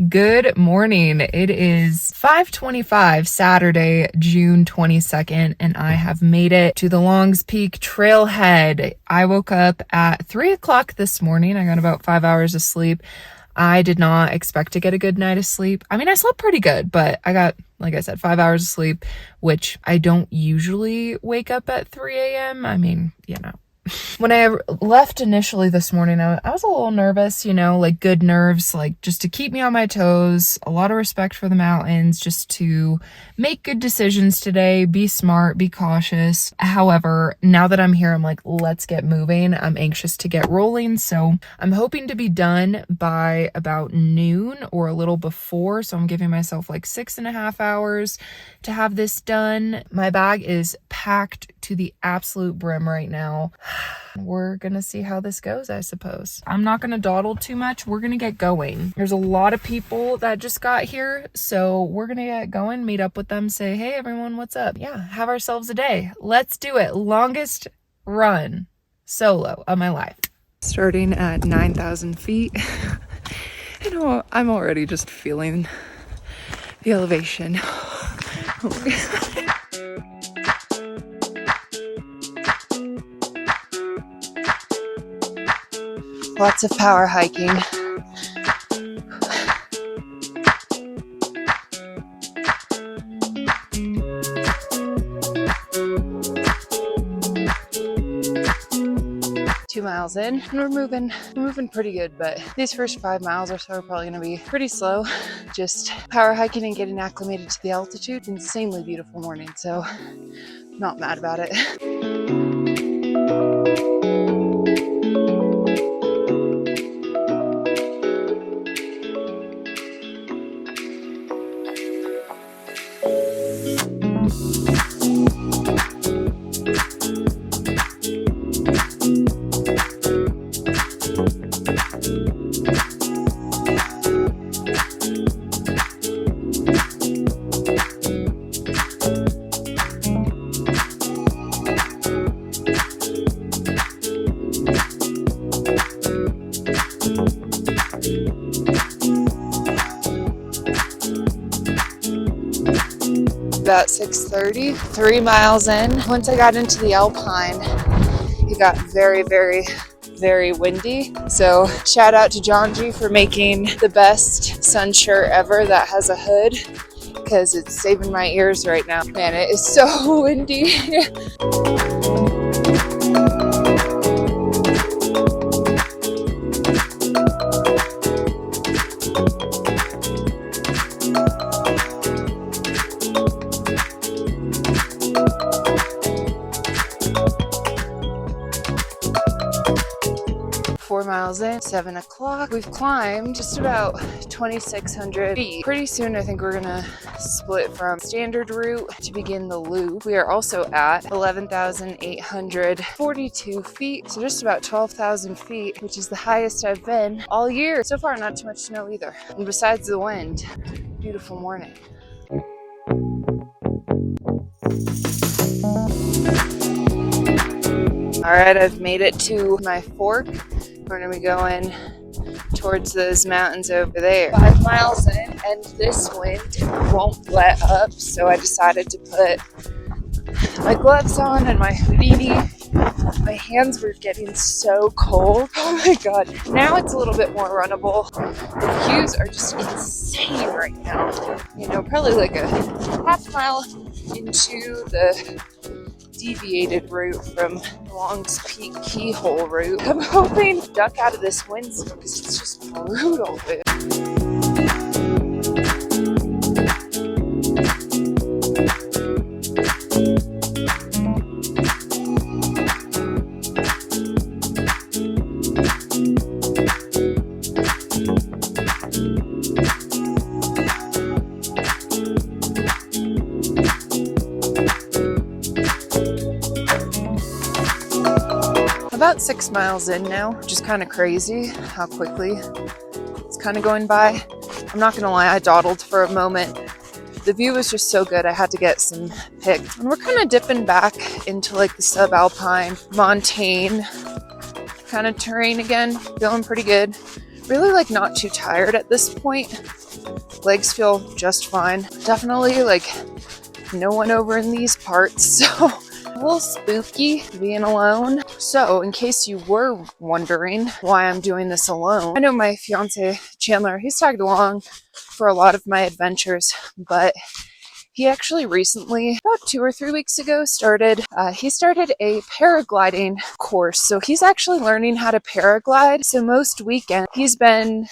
Good morning. It is 5:25 Saturday, June 22nd, and I have made it to the Longs Peak trailhead. I woke up at 3 o'clock this morning. I got about 5 hours of sleep. I did not expect to get a good night of sleep. I mean, I slept pretty good, but I got, like I said, 5 hours of sleep, which I don't usually wake up at 3 a.m. I mean, When I left initially this morning, I was a little nervous, like good nerves, like just to keep me on my toes, a lot of respect for the mountains, just to make good decisions today, be smart, be cautious. However, now that I'm here, I'm like, let's get moving. I'm anxious to get rolling. So I'm hoping to be done by about noon or a little before. So I'm giving myself like 6.5 hours to have this done. My bag is packed to the absolute brim right now. We're gonna see how this goes, I suppose. I'm not gonna dawdle too much. We're gonna get going. There's a lot of people that just got here, so we're gonna get going, meet up with them, say, hey everyone, what's up? Yeah, have ourselves a day. Let's do it. Longest run solo of my life. Starting at 9,000 feet. I'm already just feeling the elevation. Lots of power hiking. Two miles in, and we're moving pretty good, but these first 5 miles or so are probably gonna be pretty slow. Just power hiking and getting acclimated to the altitude. Insanely beautiful morning, so not mad about it. About 6:30, 3 miles in. Once I got into the Alpine, it got very, very, very windy. So shout out to John G for making the best sun shirt ever that has a hood, because it's saving my ears right now. Man, it is so windy. 4 miles in, 7 o'clock. We've climbed just about 2,600 feet. Pretty soon, I think we're gonna split from standard route to begin the loop. We are also at 11,842 feet, so just about 12,000 feet, which is the highest I've been all year. So far, not too much snow either. And besides the wind, beautiful morning. All right, I've made it to my fork. We're gonna be going towards those mountains over there. 5 miles in, and this wind won't let up, so I decided to put my gloves on and my hoodie. My hands were getting so cold. Oh my god. Now it's a little bit more runnable. The views are just insane right now. Probably like a half mile into the deviated route from Longs Peak keyhole route. I'm hoping to duck out of this windstorm because it's just brutal. About 6 miles in now, which is kind of crazy how quickly it's kind of going by. I'm not gonna lie, I dawdled for a moment. The view was just so good, I had to get some pics. And we're kind of dipping back into like the subalpine, montane kind of terrain again, feeling pretty good. Really like not too tired at this point. Legs feel just fine. Definitely like no one over in these parts, so a little spooky being alone. So in case you were wondering why I'm doing this alone, I know my fiance Chandler, he's tagged along for a lot of my adventures, but he actually recently, about 2 or 3 weeks ago, started a paragliding course. So he's actually learning how to paraglide. So most weekends he's been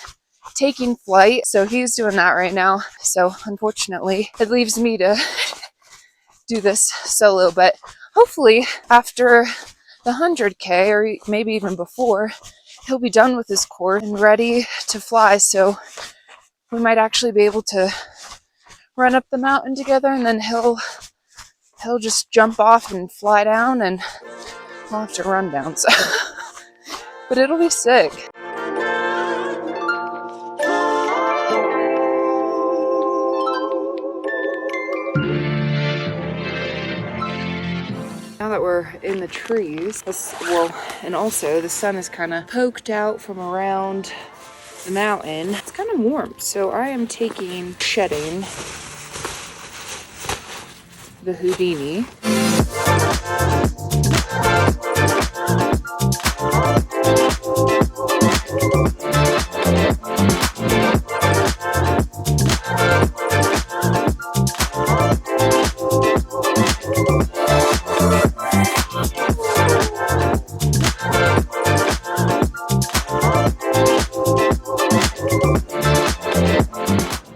taking flight. So he's doing that right now. So unfortunately, it leaves me to do this solo. But hopefully after the 100K or maybe even before, he'll be done with his course and ready to fly. So we might actually be able to run up the mountain together, and then he'll just jump off and fly down, and I'll have to run down. So, but it'll be sick. Now that we're in the trees, and also the sun is kind of poked out from around the mountain, it's kind of warm. So I am shedding the Houdini.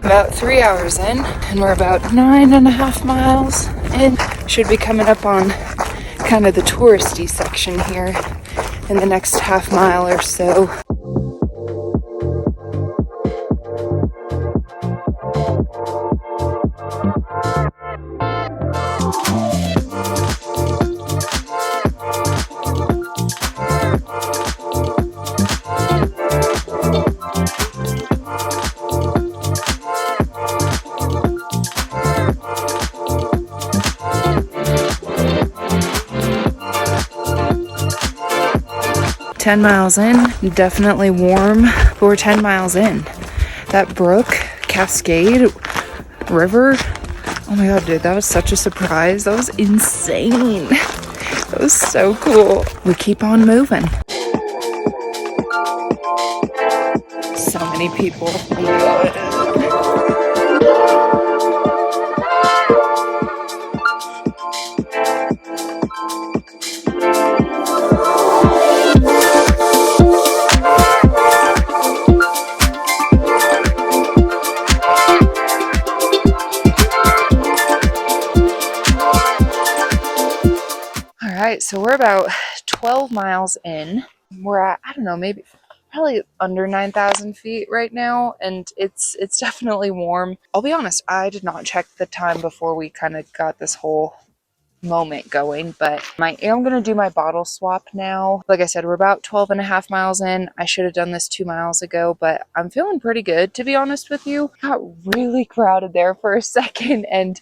About 3 hours in, and we're about 9.5 miles in. Should be coming up on kind of the touristy section here in the next half mile or so. "10 miles in, definitely warm, but we're 10 miles in. That brook, cascade, river, oh my god, dude, that was such a surprise. That was insane. That was so cool. We keep on moving." So many people. Oh my god. So we're about 12 miles in. We're at, I don't know, probably under 9,000 feet right now, and it's definitely warm. I'll be honest, I did not check the time before we kind of got this whole moment going, but I am going to do my bottle swap now. Like I said, we're about 12.5 miles in. I should have done this 2 miles ago, but I'm feeling pretty good, to be honest with you. Got really crowded there for a second, and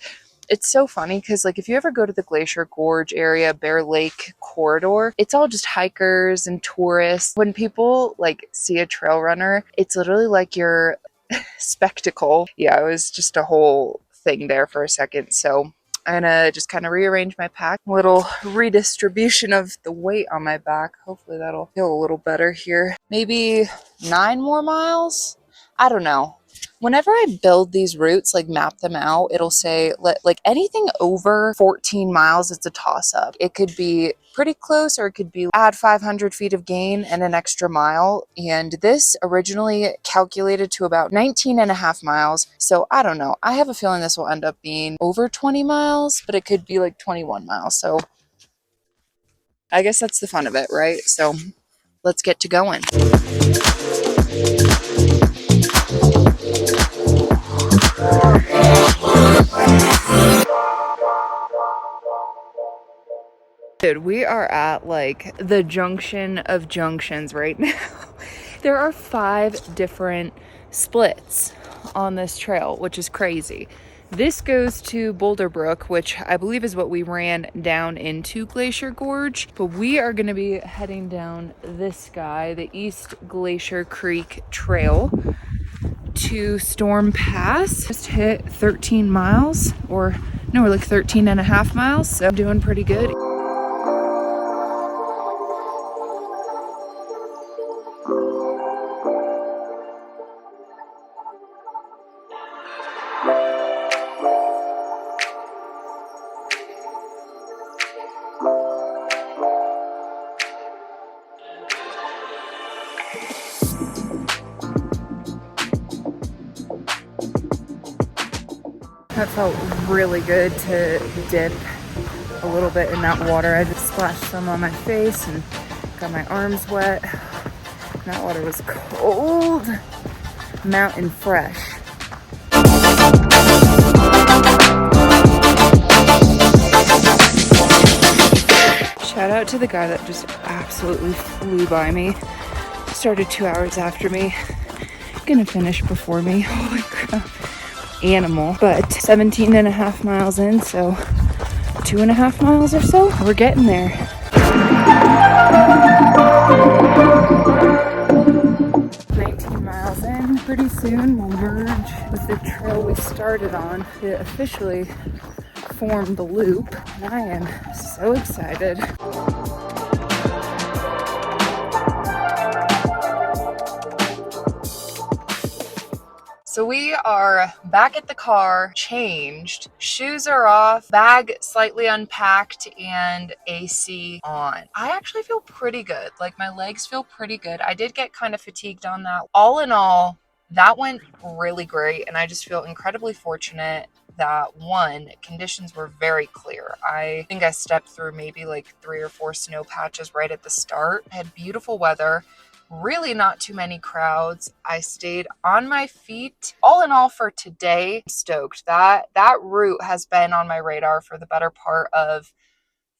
it's so funny because like if you ever go to the Glacier Gorge area, Bear Lake corridor, it's all just hikers and tourists. When people like see a trail runner, it's literally like your spectacle. Yeah, it was just a whole thing there for a second. So I'm gonna just kind of rearrange my pack. A little redistribution of the weight on my back. Hopefully that'll feel a little better here. Maybe 9 more miles? I don't know. Whenever I build these routes, like map them out, it'll say like anything over 14 miles, it's a toss up. It could be pretty close, or it could be add 500 feet of gain and an extra mile. And this originally calculated to about 19.5 miles. So I don't know. I have a feeling this will end up being over 20 miles, but it could be like 21 miles. So I guess that's the fun of it, right? So let's get to going. Dude, we are at like the junction of junctions right now. There are 5 different splits on this trail, which is crazy. This goes to Boulder Brook, which I believe is what we ran down into Glacier Gorge, but we are going to be heading down this guy, the East Glacier Creek Trail, to Storm Pass. Just hit 13 miles, or no, we're like 13 and a half miles, so I'm doing pretty good. That felt really good to dip a little bit in that water. I just splashed some on my face and got my arms wet. That water was cold, mountain fresh. Shout out to the guy that just absolutely flew by me. Started 2 hours after me. Gonna finish before me. Holy crap. Animal. But 17 and a half miles in, so 2.5 miles or so. We're getting there. 19 miles in. Pretty soon we'll merge with the trail we started on to officially form the loop. And I am so excited. So we are back at the car, changed, shoes are off, bag slightly unpacked, and AC on. I actually feel pretty good. Like, my legs feel pretty good. I did get kind of fatigued on that. All in all, that went really great, and I just feel incredibly fortunate that, one, conditions were very clear. I think I stepped through maybe like 3 or 4 snow patches right at the start. I had beautiful weather. Really not too many crowds. I stayed on my feet. All in all, for today, I'm stoked. That route has been on my radar for the better part of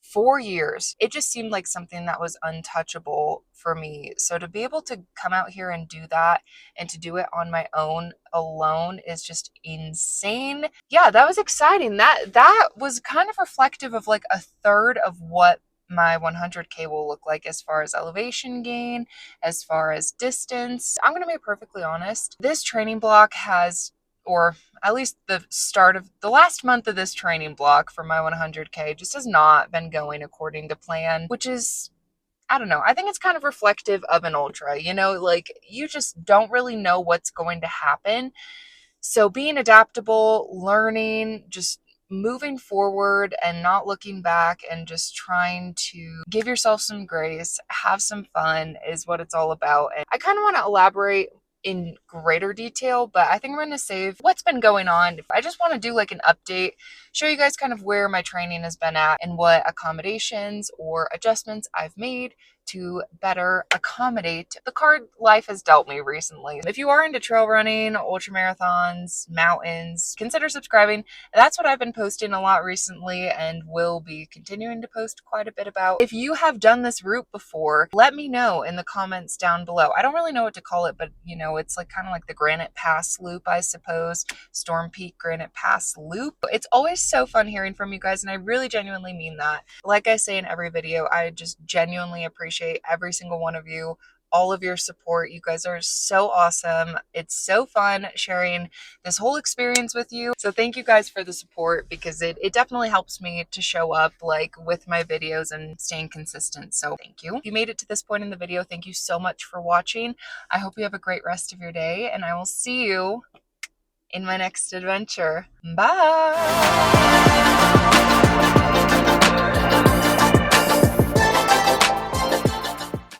4 years. It just seemed like something that was untouchable for me. So to be able to come out here and do that, and to do it on my own alone, is just insane. Yeah, that was exciting. That was kind of reflective of like a third of what my 100K will look like as far as elevation gain, as far as distance. I'm going to be perfectly honest. This training block has, or at least the start of the last month of this training block for my 100K, just has not been going according to plan, which is, I don't know. I think it's kind of reflective of an ultra, you know, like you just don't really know what's going to happen. So being adaptable, learning, just moving forward and not looking back, and just trying to give yourself some grace, have some fun, is what it's all about. And I kind of want to elaborate in greater detail, but I think I'm going to save what's been going on. I just want to do like an update, show you guys kind of where my training has been at and what accommodations or adjustments I've made to better accommodate the card life has dealt me recently. If you are into trail running, ultra marathons, mountains, consider subscribing. That's what I've been posting a lot recently, and will be continuing to post quite a bit about. If you have done this route before, let me know in the comments down below. I don't really know what to call it, but you know, it's like kind of like the Granite Pass loop, I suppose. Storm Peak Granite Pass loop. It's always so fun hearing from you guys, and I really genuinely mean that. Like I say in every video, I just genuinely appreciate every single one of you, all of your support. You guys are so awesome. It's so fun sharing this whole experience with you. So thank you guys for the support, because it definitely helps me to show up like with my videos and staying consistent. So thank you. If you made it to this point in the video, thank you so much for watching. I hope you have a great rest of your day, and I will see you in my next adventure. Bye.